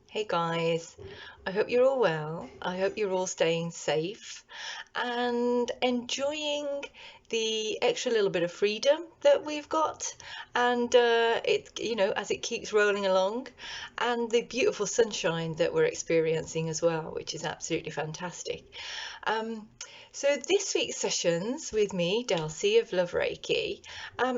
Hey guys, I hope you're all well. I hope you're all staying safe and enjoying the extra little bit of freedom that we've got, and as it keeps rolling along, and the beautiful sunshine that we're experiencing as well, which is absolutely fantastic. Um, so this week's sessions with me, Delcie of Love Reiki,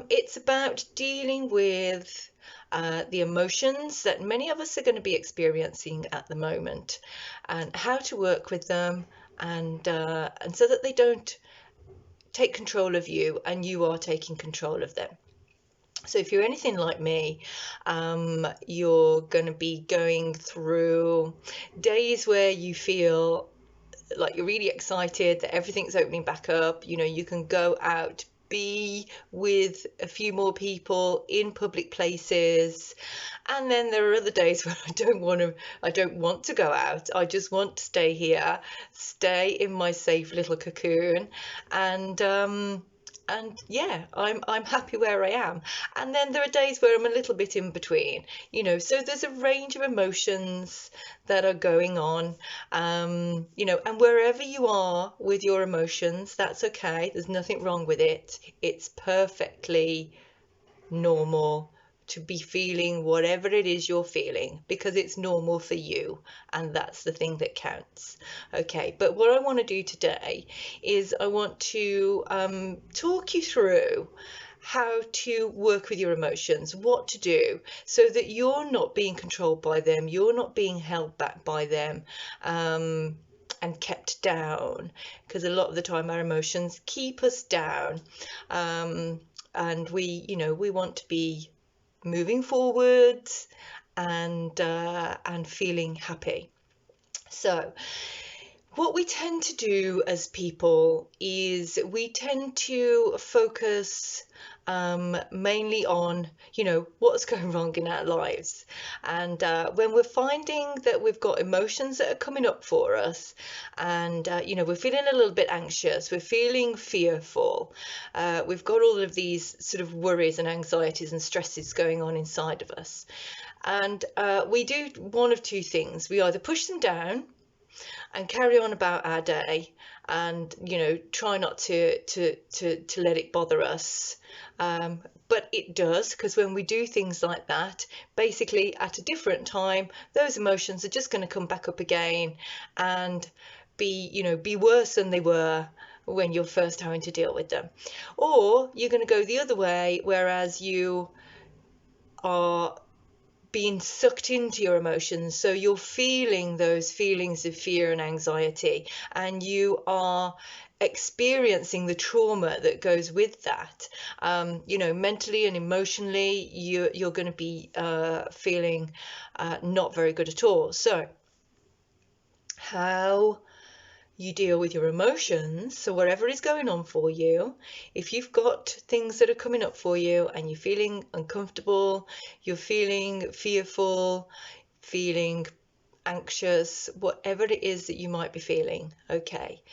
it's about dealing with the emotions that many of us are going to be experiencing at the moment, and how to work with them, and so that they don't take control of you and you are taking control of them. So if you're anything like me, you're going to be going through days where you feel like you're really excited that everything's opening back up. You know, you can go out, be with a few more people in public places. And then there are other days where I don't want to go out. I just want to stay here, stay in my safe little cocoon, and yeah, I'm happy where I am. And then there are days where I'm a little bit in between, so there's a range of emotions that are going on, and wherever you are with your emotions, that's okay. There's nothing wrong with it. It's perfectly normal to be feeling whatever it is you're feeling, because it's normal for you, and that's the thing that counts. Okay, but what I want to do today is I want to talk you through how to work with your emotions, what to do so that you're not being controlled by them, you're not being held back by them, and kept down, because a lot of the time our emotions keep us down. And we want to be moving forwards and feeling happy. So what we tend to do as people is we tend to focus mainly on, what's going wrong in our lives. And when we're finding that we've got emotions that are coming up for us, and, we're feeling a little bit anxious, we're feeling fearful, we've got all of these sort of worries and anxieties and stresses going on inside of us. And we do one of two things. We either push them down and carry on about our day, and try not to let it bother us, but it does, because when we do things like that, basically at a different time, those emotions are just going to come back up again and be worse than they were when you're first having to deal with them. Or you're going to go the other way, whereas you are being sucked into your emotions. So you're feeling those feelings of fear and anxiety, and you are experiencing the trauma that goes with that. Mentally and emotionally, you're going to be feeling not very good at all. So how you deal with your emotions, so whatever is going on for you, if you've got things that are coming up for you and you're feeling uncomfortable, you're feeling fearful, feeling anxious, whatever it is that you might be feeling, okay,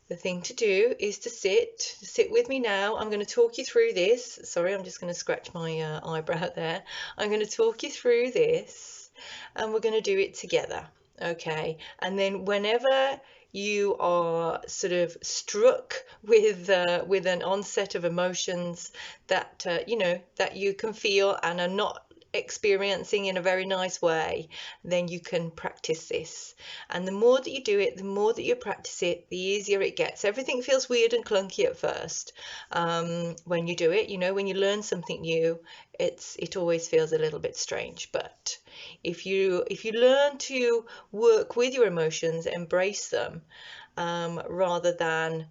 the thing to do is to sit with me now. I'm going to talk you through this. Sorry, I'm just going to scratch my eyebrow there. I'm going to talk you through this, and we're going to do it together. Okay, and then whenever you are sort of struck with an onset of emotions that that you can feel and are not experiencing in a very nice way, then you can practice this. And the more that you do it, the more that you practice it, the easier it gets. Everything feels weird and clunky at first when you do it. When you learn something new, it always feels a little bit strange. But if you learn to work with your emotions, embrace them, rather than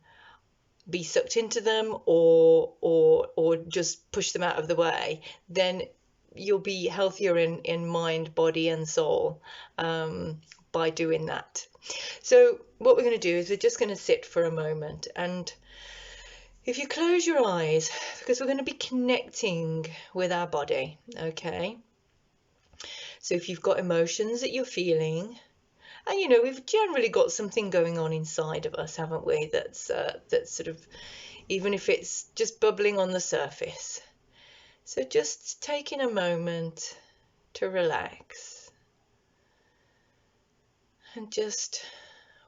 be sucked into them or just push them out of the way, then you'll be healthier in mind, body, and soul, by doing that. So what we're going to do is we're just going to sit for a moment, and if you close your eyes, because we're going to be connecting with our body, okay? So if you've got emotions that you're feeling, and we've generally got something going on inside of us, haven't we? That's sort of, even if it's just bubbling on the surface. So just taking a moment to relax. And just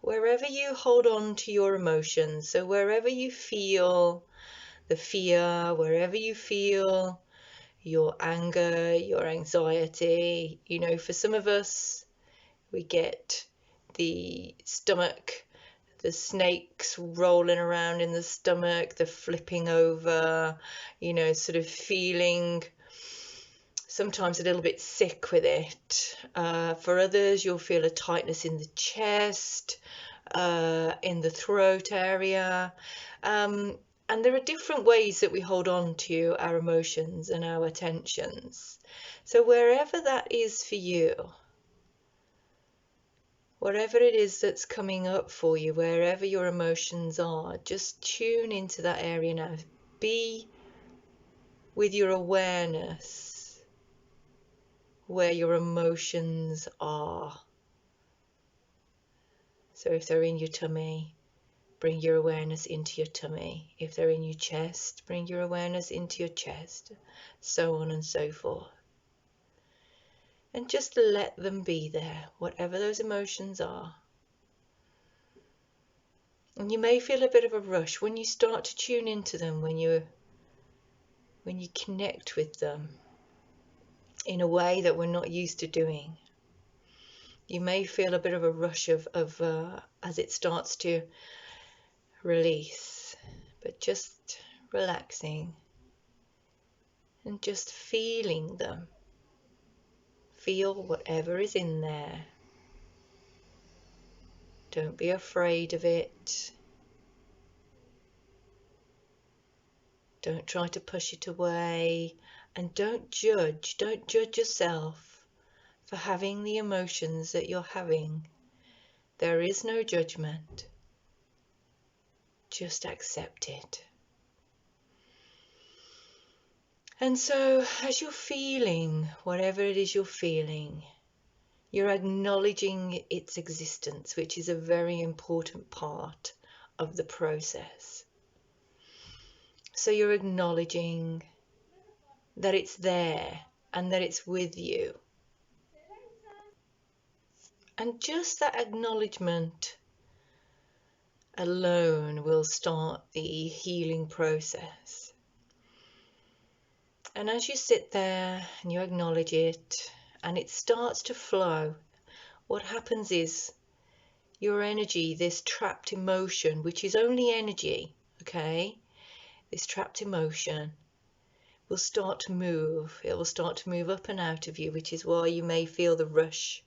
wherever you hold on to your emotions, so wherever you feel the fear, wherever you feel your anger, your anxiety, you know, for some of us, we get the stomach, the snakes rolling around in the stomach, the flipping over, you know, sort of feeling sometimes a little bit sick with it. For others, you'll feel a tightness in the chest, in the throat area. And there are different ways that we hold on to our emotions and our tensions. So wherever that is for you, whatever it is that's coming up for you, wherever your emotions are, just tune into that area now. Be with your awareness where your emotions are. So if they're in your tummy, bring your awareness into your tummy. If they're in your chest, bring your awareness into your chest, so on and so forth. And just let them be there, whatever those emotions are. And you may feel a bit of a rush when you start to tune into them, when you connect with them in a way that we're not used to doing. You may feel a bit of a rush of as it starts to release, but just relaxing and just feeling them. Feel whatever is in there. Don't be afraid of it. Don't try to push it away, and don't judge yourself for having the emotions that you're having. There is no judgment. Just accept it. And so as you're feeling whatever it is you're feeling, you're acknowledging its existence, which is a very important part of the process. So you're acknowledging that it's there and that it's with you. And just that acknowledgement alone will start the healing process. And as you sit there and you acknowledge it and it starts to flow, what happens is your energy, this trapped emotion, which is only energy, okay? This trapped emotion will start to move. It will start to move up and out of you, which is why you may feel the rush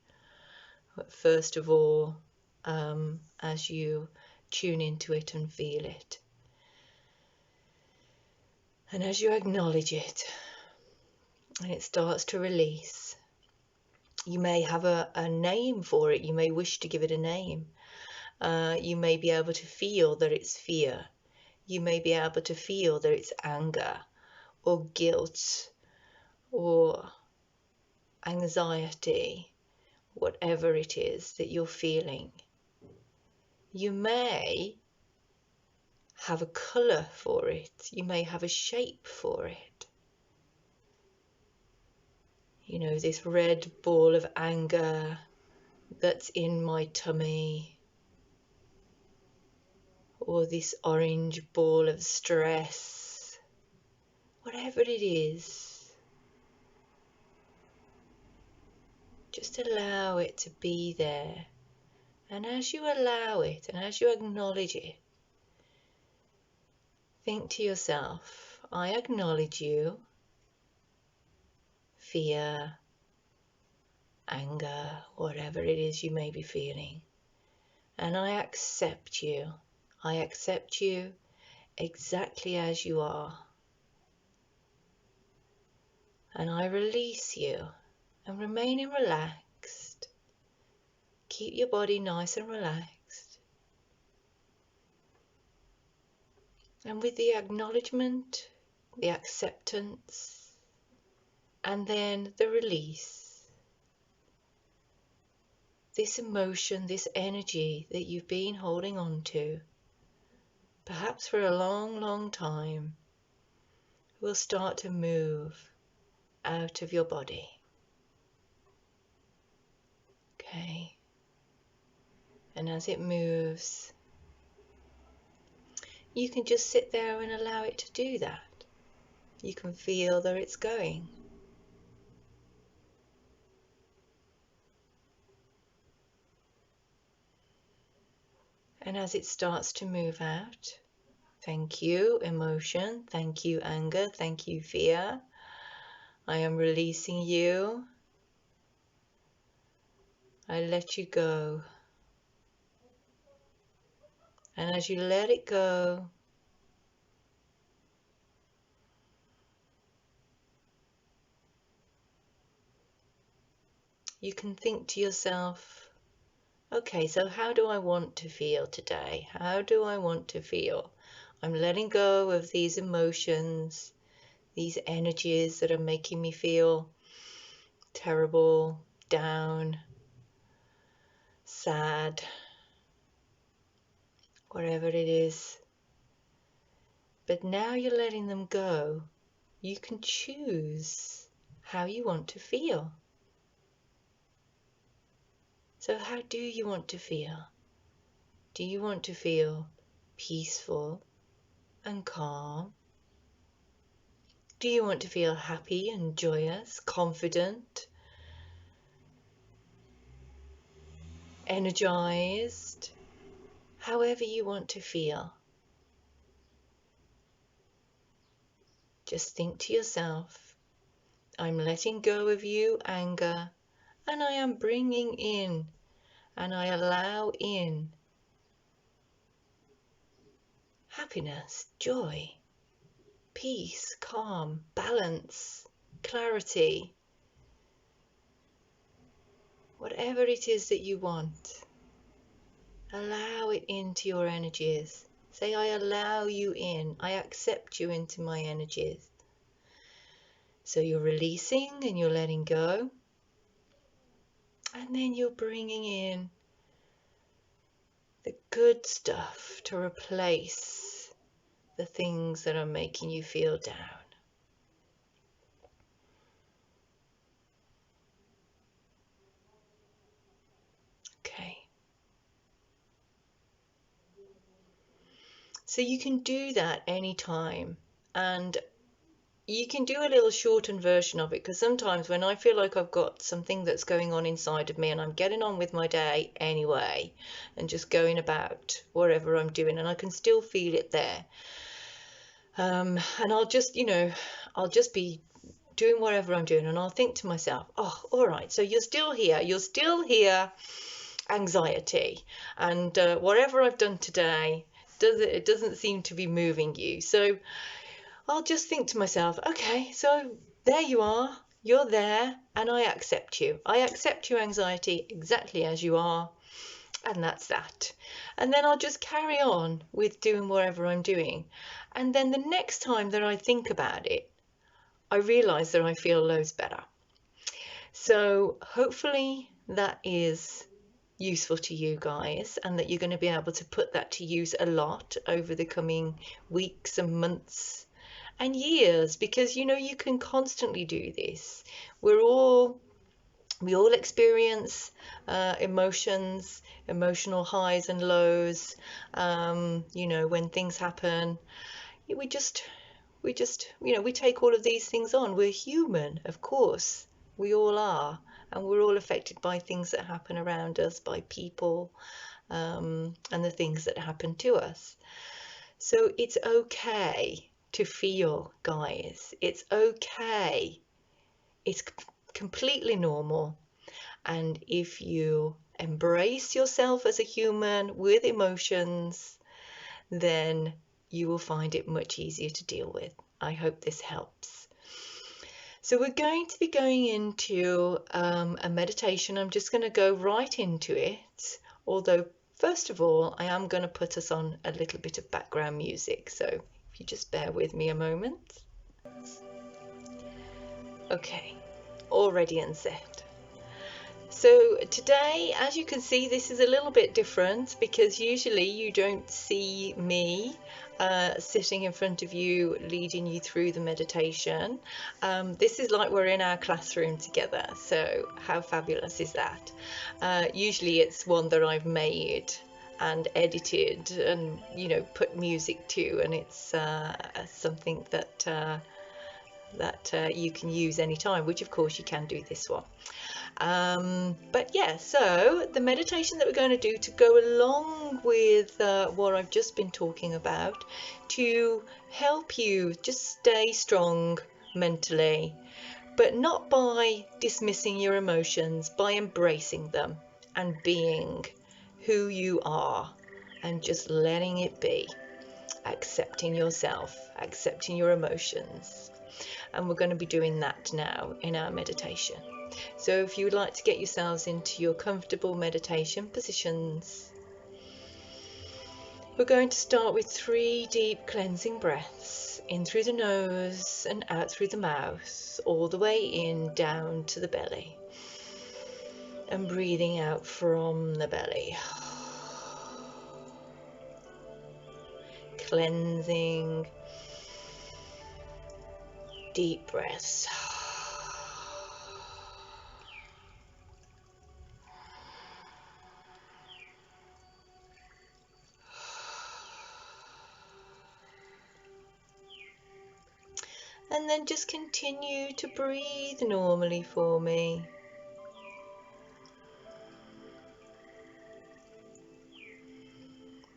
first of all, as you tune into it and feel it. And as you acknowledge it and it starts to release, you may have a name for it. You may wish to give it a name. You may be able to feel that it's fear. You may be able to feel that it's anger or guilt or anxiety, whatever it is that you're feeling. You may have a colour for it. You may have a shape for it. You know, this red ball of anger that's in my tummy, or this orange ball of stress, whatever it is, just allow it to be there. And as you allow it and as you acknowledge it, think to yourself, I acknowledge you, fear, anger, whatever it is you may be feeling, and I accept you. I accept you exactly as you are. And I release you and remaining relaxed. Keep your body nice and relaxed. And with the acknowledgement, the acceptance, and then the release, this emotion, this energy that you've been holding on to, perhaps for a long, long time, will start to move out of your body. Okay. And as it moves, you can just sit there and allow it to do that. You can feel that it's going. And as it starts to move out, thank you, emotion. Thank you, anger. Thank you, fear. I am releasing you. I let you go. And as you let it go, you can think to yourself, okay, so how do I want to feel today? How do I want to feel? I'm letting go of these emotions, these energies that are making me feel terrible, down, sad, whatever it is. But now you're letting them go. You can choose how you want to feel. So how do you want to feel? Do you want to feel peaceful and calm? Do you want to feel happy and joyous, confident, energized? However you want to feel. Just think to yourself, I'm letting go of you, anger, and I am bringing in and I allow in happiness, joy, peace, calm, balance, clarity, whatever it is that you want. Allow it into your energies. Say, I allow you in. I accept you into my energies. So you're releasing and you're letting go. And then you're bringing in the good stuff to replace the things that are making you feel down. Okay. So you can do that anytime, and you can do a little shortened version of it, because sometimes when I feel like I've got something that's going on inside of me and I'm getting on with my day anyway and just going about whatever I'm doing, and I can still feel it there, and I'll just be doing whatever I'm doing, and I'll think to myself, oh, all right, so you're still here, anxiety, and whatever I've done today, it doesn't seem to be moving you. So I'll just think to myself, okay, so there you are, you're there, and I accept you. I accept your anxiety exactly as you are, and that's that. And then I'll just carry on with doing whatever I'm doing. And then the next time that I think about it, I realize that I feel loads better. So hopefully that is useful to you guys, and that you're going to be able to put that to use a lot over the coming weeks and months and years, because you can constantly do this. We all experience emotions, emotional highs and lows. When things happen, we just we take all of these things on. We're human, of course, we all are, and we're all affected by things that happen around us, by people, and the things that happen to us. So it's okay to feel, guys. It's okay. It's completely normal. And if you embrace yourself as a human with emotions, then you will find it much easier to deal with. I hope this helps. So we're going to be going into a meditation. I'm just going to go right into it, although first of all I am going to put us on a little bit of background music, so if you just bear with me a moment. Okay, all ready and set. So today, as you can see, this is a little bit different because usually you don't see me sitting in front of you leading you through the meditation. This is like we're in our classroom together, so how fabulous is that? Usually it's one that I've made and edited and, you know, put music to, and it's something that you can use anytime, which of course you can do this one. But yeah, so the meditation that we're going to do to go along with what I've just been talking about, to help you just stay strong mentally, but not by dismissing your emotions, by embracing them and being who you are and just letting it be, accepting yourself, accepting your emotions. And we're going to be doing that now in our meditation. So if you would like to get yourselves into your comfortable meditation positions, we're going to start with 3 deep cleansing breaths, in through the nose and out through the mouth, all the way in down to the belly, and breathing out from the belly. Cleansing, deep breaths. And then just continue to breathe normally for me.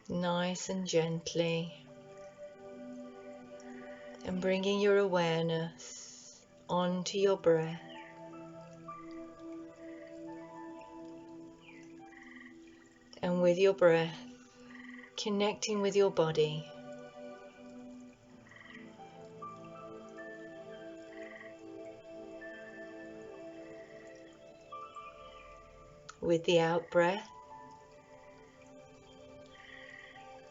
Nice and gently. And bringing your awareness onto your breath. And with your breath, connecting with your body. With the out breath,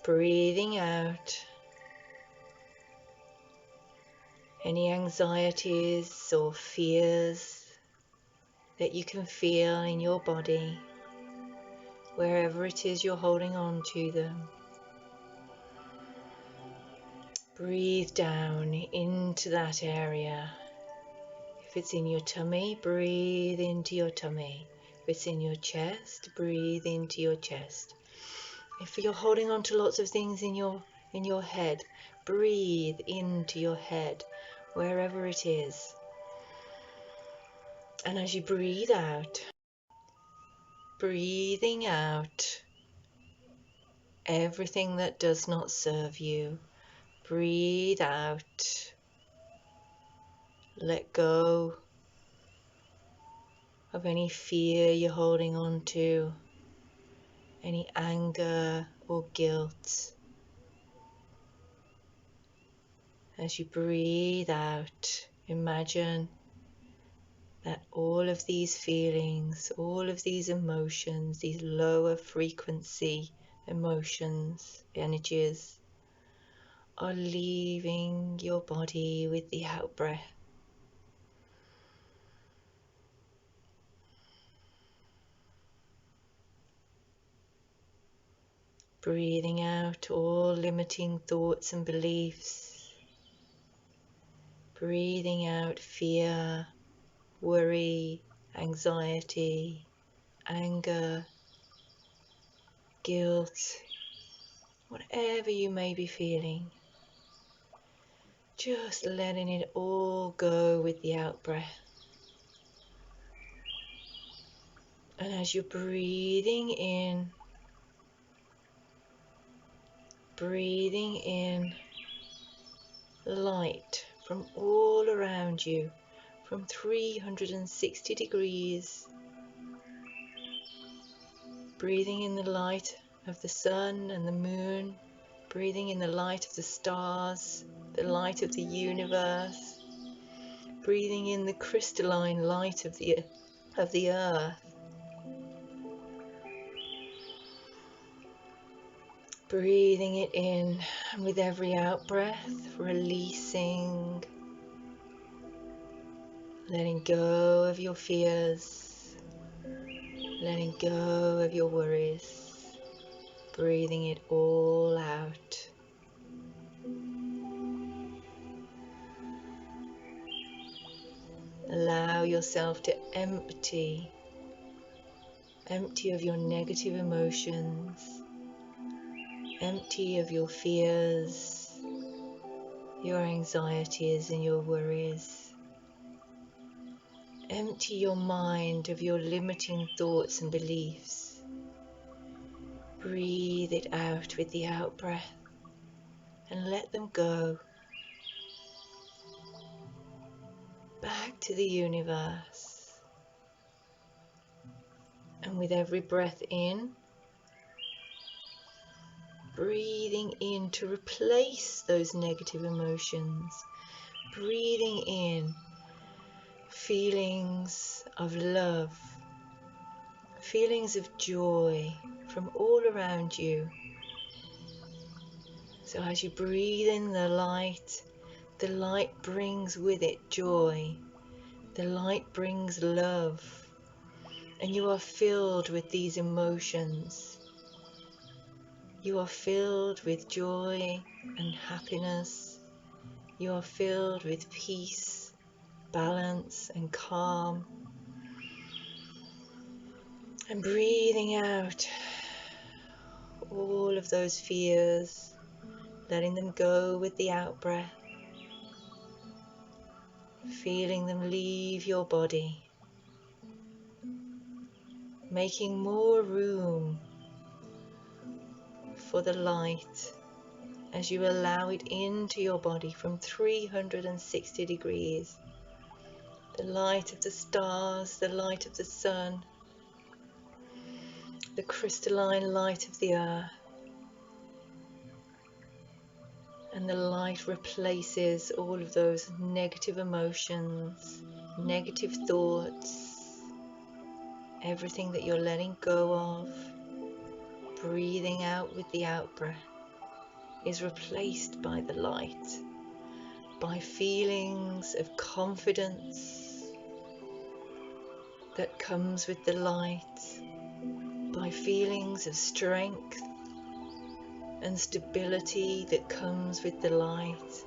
breathing out any anxieties or fears that you can feel in your body, wherever it is you're holding on to them. Breathe down into that area. If it's in your tummy, breathe into your tummy. If it's in your chest, breathe into your chest. If you're holding on to lots of things in your head, breathe into your head, wherever it is. And as you breathe out, breathing out everything that does not serve you. Breathe out. Let go of any fear you're holding on to, any anger or guilt. As you breathe out, imagine that all of these feelings, all of these emotions, these lower frequency emotions, energies, are leaving your body with the out breath. Breathing out all limiting thoughts and beliefs. Breathing out fear, worry, anxiety, anger, guilt, whatever you may be feeling. Just letting it all go with the out breath. And as you're breathing in light from all around you, from 360 degrees. Breathing in the light of the sun and the moon, breathing in the light of the stars, the light of the universe, breathing in the crystalline light of the earth. Breathing it in, and with every out breath, releasing, letting go of your fears, letting go of your worries, breathing it all out. Allow yourself to empty of your negative emotions, empty of your fears, your anxieties and your worries. Empty your mind of your limiting thoughts and beliefs. Breathe it out with the out breath and let them go back to the universe. And with every breath in, breathing in to replace those negative emotions. Breathing in feelings of love, feelings of joy from all around you. So as you breathe in the light brings with it joy. The light brings love. And you are filled with these emotions. You are filled with joy and happiness. You are filled with peace, balance and calm. And breathing out all of those fears, letting them go with the out breath. Feeling them leave your body. Making more room for the light as you allow it into your body from 360 degrees. The light of the stars, the light of the sun, the crystalline light of the earth. And the light replaces all of those negative emotions, negative thoughts, everything that you're letting go of. Breathing out with the out breath is replaced by the light, by feelings of confidence that comes with the light, by feelings of strength and stability that comes with the light.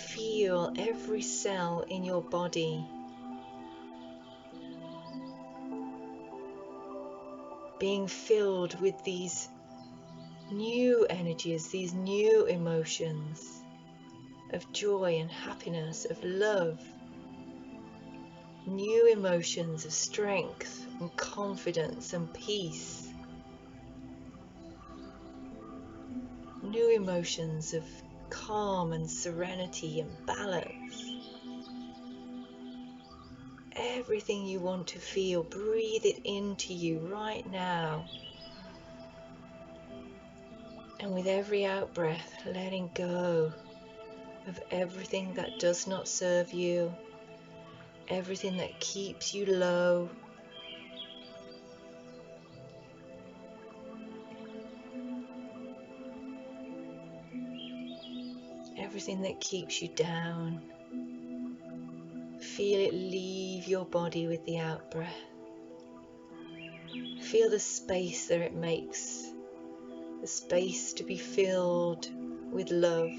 Feel every cell in your body being filled with these new energies, these new emotions of joy and happiness, of love, new emotions of strength and confidence and peace, new emotions of calm and serenity and balance. Everything you want to feel, breathe it into you right now. And with every out breath, letting go of everything that does not serve you, everything that keeps you low, everything that keeps you down. Feel it leave your body with the out breath. Feel the space that it makes, the space to be filled with love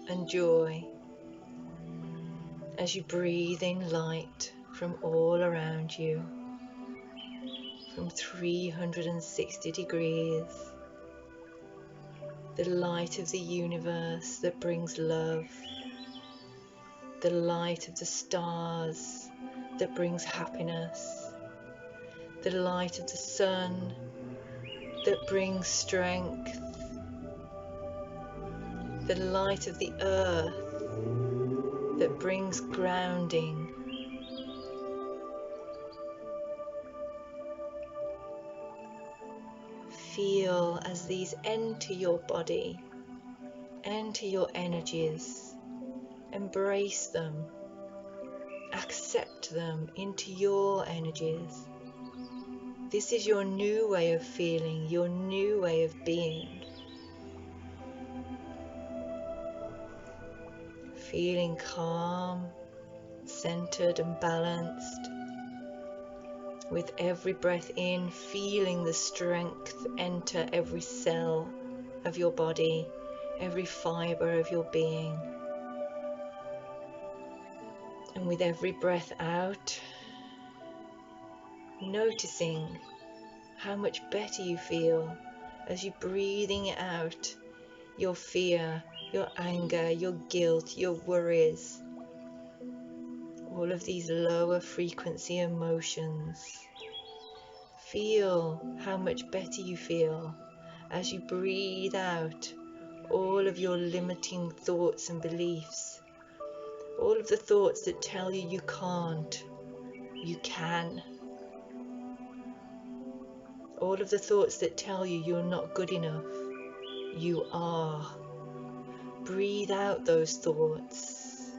and joy as you breathe in light from all around you, from 360 degrees. The light of the universe that brings love, the light of the stars that brings happiness, the light of the sun that brings strength, the light of the earth that brings grounding. Feel as these enter your body, enter your energies, embrace them, accept them into your energies. This is your new way of feeling, your new way of being. Feeling calm, centered and balanced. With every breath in, feeling the strength enter every cell of your body, every fiber of your being. And with every breath out, noticing how much better you feel as you're breathing out your fear, your anger, your guilt, your worries, all of these lower frequency emotions. Feel how much better you feel as you breathe out all of your limiting thoughts and beliefs, all of the thoughts that tell you you can't, you can, all of the thoughts that tell you you're not good enough, you are. Breathe out those thoughts,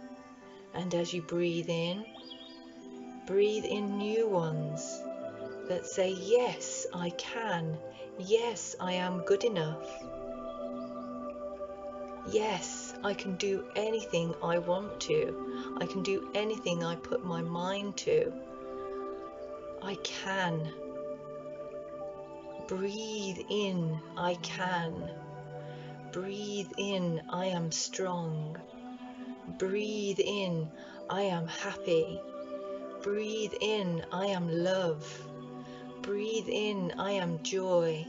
and as you breathe in new ones that say, yes, I can, yes, I am good enough, yes, I can do anything I want to, I can do anything I put my mind to, I can. Breathe in, I can. Breathe in, I am strong. Breathe in, I am happy. Breathe in, I am love. Breathe in, I am joy.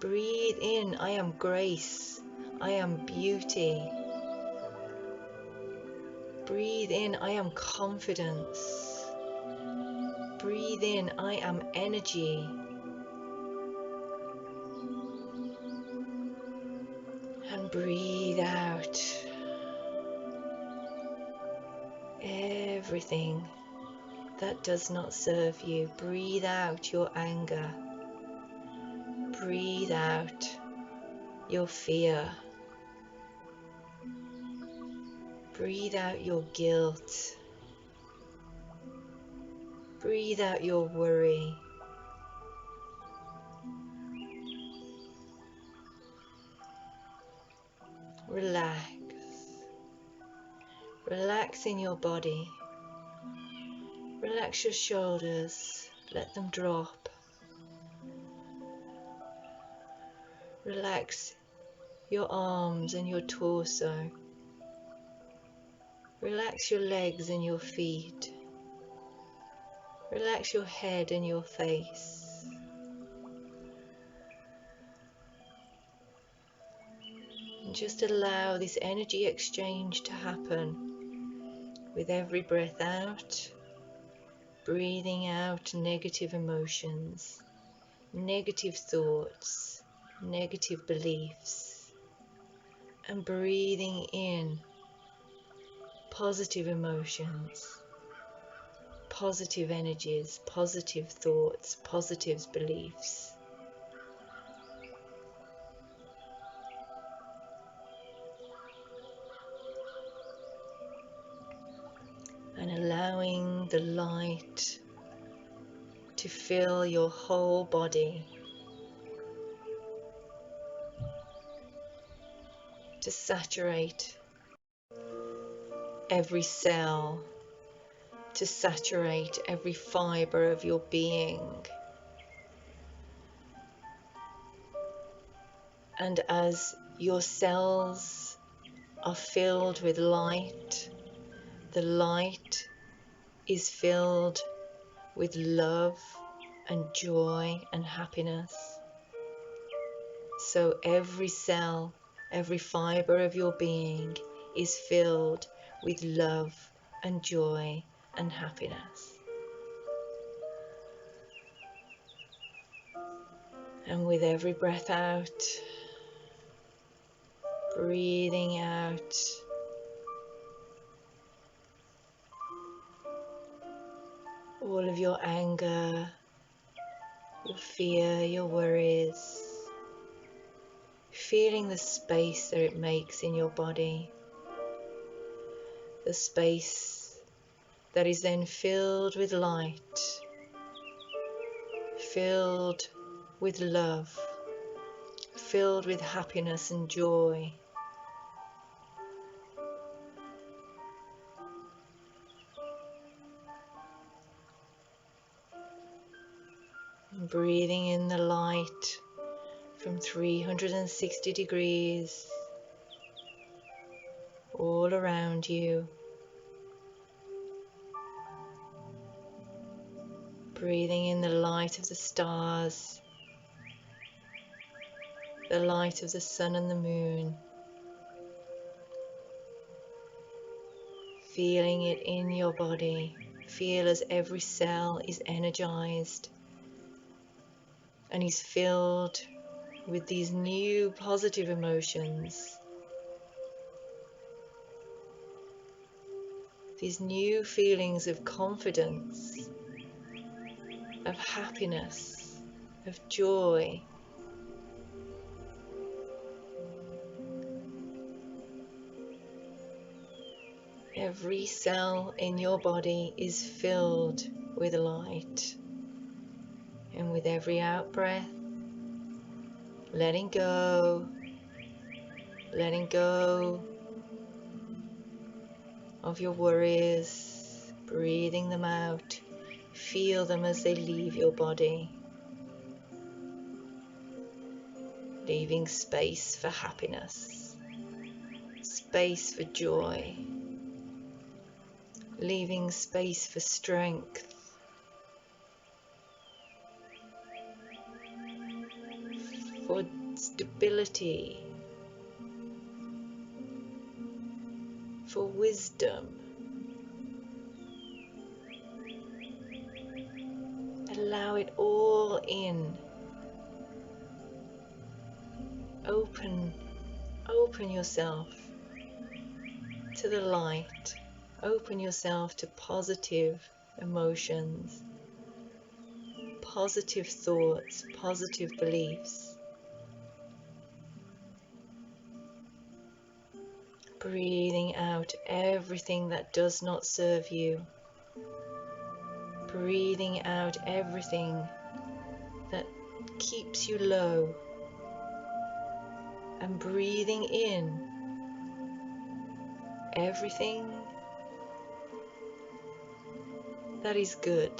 Breathe in, I am grace. I am beauty. Breathe in, I am confidence. Breathe in, I am energy. And breathe out everything that does not serve you. Breathe out your anger. Breathe out your fear. Breathe out your guilt. Breathe out your worry. Relax. Relax in your body. Relax your shoulders. Let them drop. Relax your arms and your torso. Relax your legs and your feet. Relax your head and your face. And just allow this energy exchange to happen with every breath out, breathing out negative emotions, negative thoughts, negative beliefs, and breathing in positive emotions, positive energies, positive thoughts, positive beliefs. And allowing the light to fill your whole body, to saturate every cell, to saturate every fiber of your being. And as your cells are filled with light, the light is filled with love and joy and happiness. So every cell, every fiber of your being is filled with love and joy and happiness. And with every breath out, breathing out all of your anger, your fear, your worries, feeling the space that it makes in your body, the space that is then filled with light, filled with love, filled with happiness and joy. Breathing in the light from 360 degrees all around you. Breathing in the light of the stars, the light of the sun and the moon. Feeling it in your body. Feel as every cell is energized and is filled with these new positive emotions. These new feelings of confidence, of happiness, of joy. Every cell in your body is filled with light. And with every out-breath, letting go of your worries, breathing them out. Feel them as they leave your body, leaving space for happiness, space for joy, leaving space for strength, for stability, for wisdom. Allow it all in. Open yourself to the light. Open yourself to positive emotions, positive thoughts, positive beliefs. Breathing out everything that does not serve you. Breathing out everything that keeps you low. And breathing in everything that is good.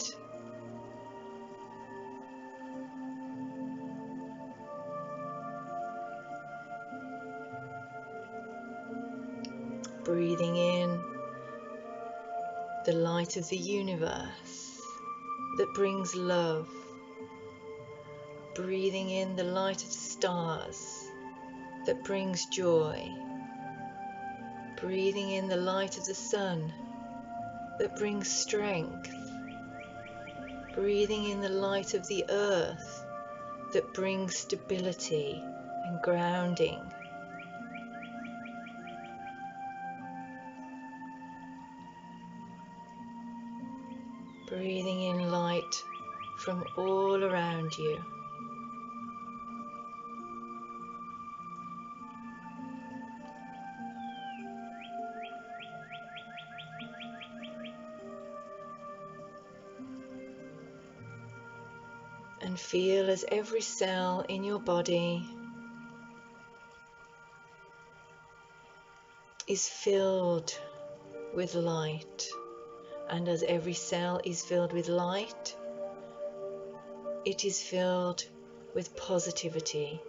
Breathing in the light of the universe that brings love. Breathing in the light of the stars that brings joy. Breathing in the light of the sun that brings strength. Breathing in the light of the earth that brings stability and grounding. Breathing in light from all around you. And feel as every cell in your body is filled with light. And as every cell is filled with light, it is filled with positivity,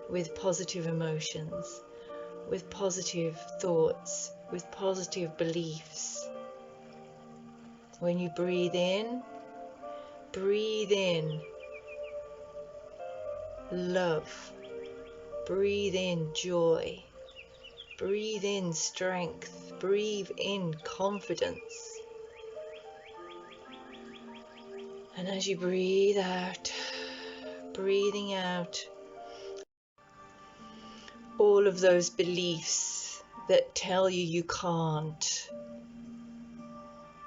with positive emotions, with positive thoughts, with positive beliefs. When you breathe in love, breathe in joy, breathe in strength, breathe in confidence. And as you breathe out, breathing out all of those beliefs that tell you you can't.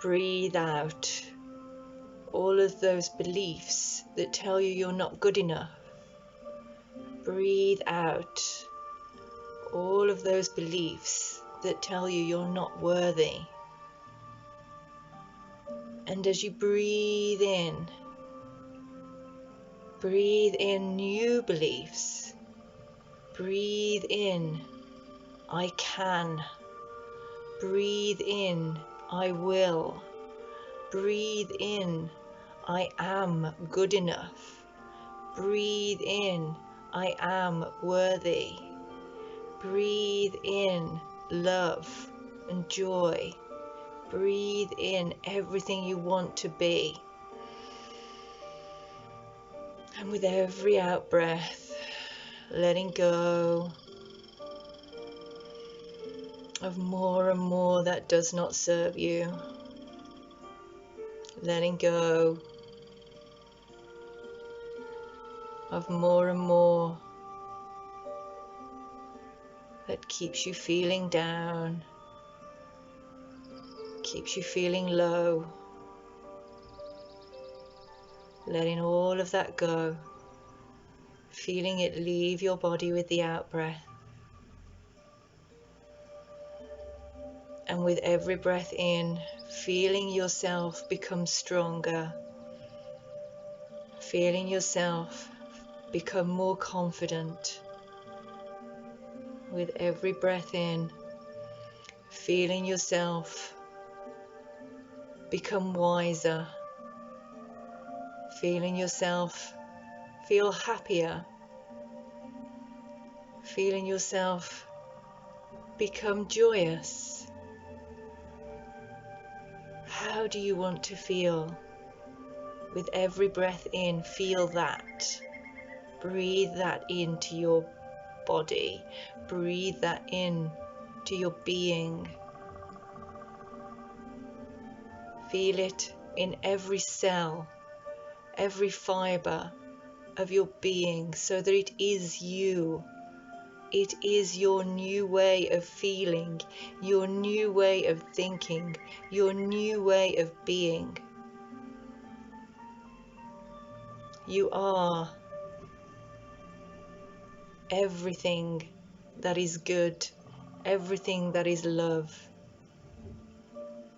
Breathe out all of those beliefs that tell you you're not good enough. Breathe out all of those beliefs that tell you you're not worthy. And as you breathe in new beliefs. Breathe in, I can. Breathe in, I will. Breathe in, I am good enough. Breathe in, I am worthy. Breathe in love and joy. Breathe in everything you want to be. And with every out breath, letting go of more and more that does not serve you. Letting go of more and more that keeps you feeling down, keeps you feeling low. Letting all of that go, feeling it leave your body with the out breath. And with every breath in, feeling yourself become stronger, feeling yourself become more confident. With every breath in, feeling yourself become wiser, feeling yourself feel happier, feeling yourself become joyous. How do you want to feel? With every breath in, feel that. Breathe that into your body. Breathe that in to your being. Feel it in every cell, every fiber of your being, so that it is you. It is your new way of feeling, your new way of thinking, your new way of being. You are everything that is good, everything that is love.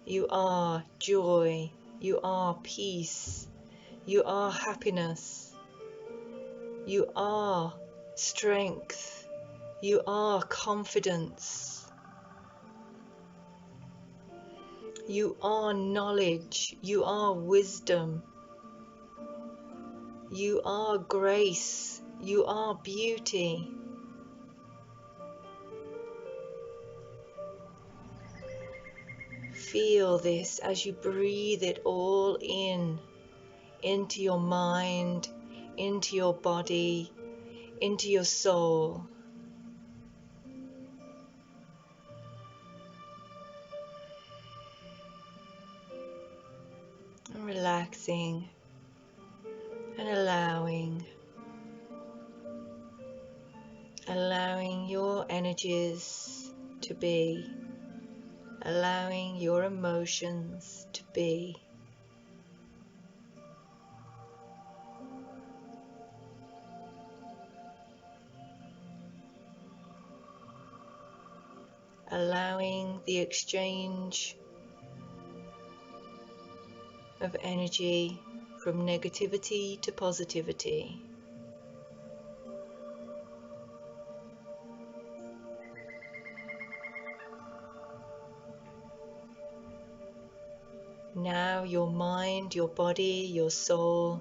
You are joy, you are peace, you are happiness, you are strength, you are confidence, you are knowledge, you are wisdom, you are grace, you are beauty. Feel this as you breathe it all in, into your mind, into your body, into your soul. And relaxing and allowing your energies to be, allowing your emotions to be. Allowing the exchange of energy from negativity to positivity. Now your mind, your body, your soul,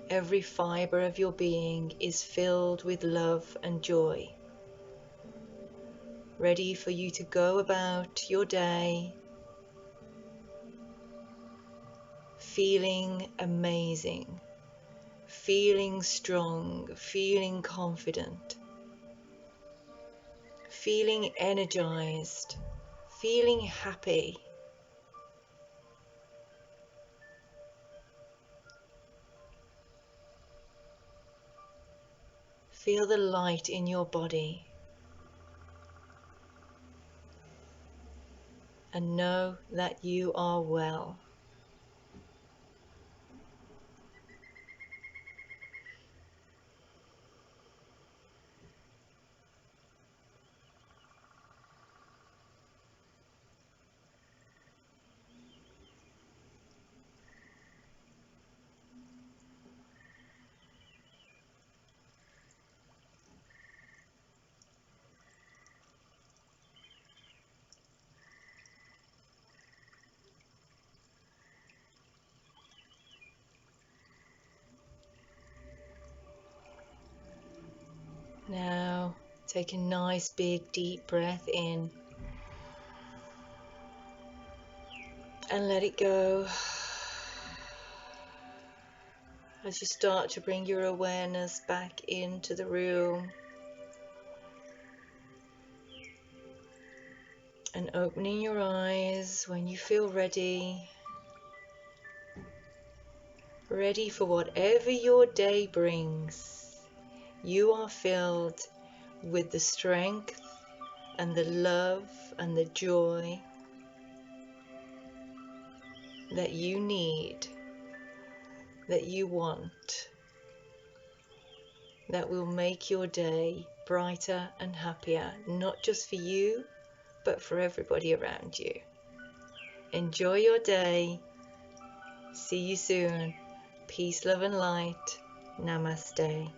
every fiber of your being is filled with love and joy, ready for you to go about your day feeling amazing, feeling strong, feeling confident, feeling energized, feeling happy. Feel the light in your body and know that you are well. Now take a nice big deep breath in and let it go as you start to bring your awareness back into the room and opening your eyes when you feel ready. Ready for whatever your day brings. You are filled with the strength and the love and the joy that you need, that you want, that will make your day brighter and happier, not just for you, but for everybody around you. Enjoy your day. See you soon. Peace, love and light. Namaste.